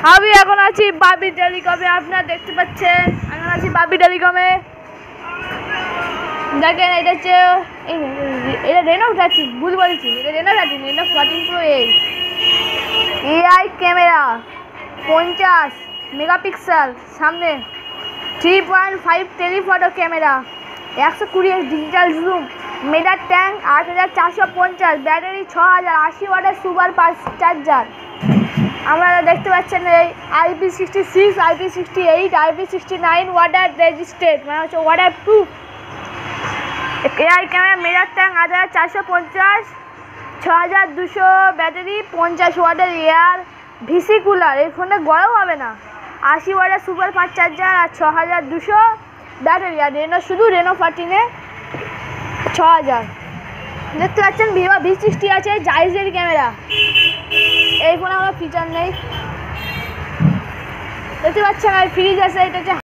আমি এখন আছি বাবি টেলিকমে। আপনারা দেখতে পাচ্ছেন এখন আছি বাবি টেলিকমে। দেখেন এটা হচ্ছে এটা রেনো 13, ভুল বলেছি, এটা Reno 13, Reno 14 pro AI camera 50 megapixel, সামনে 3.5 টেলিফটো ক্যামেরা, 120 ডিজিটাল জুম, মেটার ট্যাঙ্ক 8450, ব্যাটারি 6000, 80 ওয়াটের সুপার ফাস্ট চার্জার। আপনারা দেখতে পাচ্ছেন এই IP66, IP68, IP69 water resisted, মানে হচ্ছে ওয়াটার প্রুফ। এআই ক্যামেরা, মেটার ট্যাঙ্ক 8450, 6200 ব্যাটারি, 50 ওয়াটের এয়ার ভিসি কুলার, এই ফোনে গরম হবে না, 80 ওয়াটের সুপার ফাস্ট চার্জার আর 6200 ব্যাটারি। আর রেনো শুধু রেনো 14-এ 6000। দেখতে পাচ্ছেন ভিভো V60 আছে, জাইজের ক্যামেরা। এই ফোনে আমার ফিচার নেই, দেখতে পাচ্ছেন। আর ফ্রিজ আছে, এটা হচ্ছে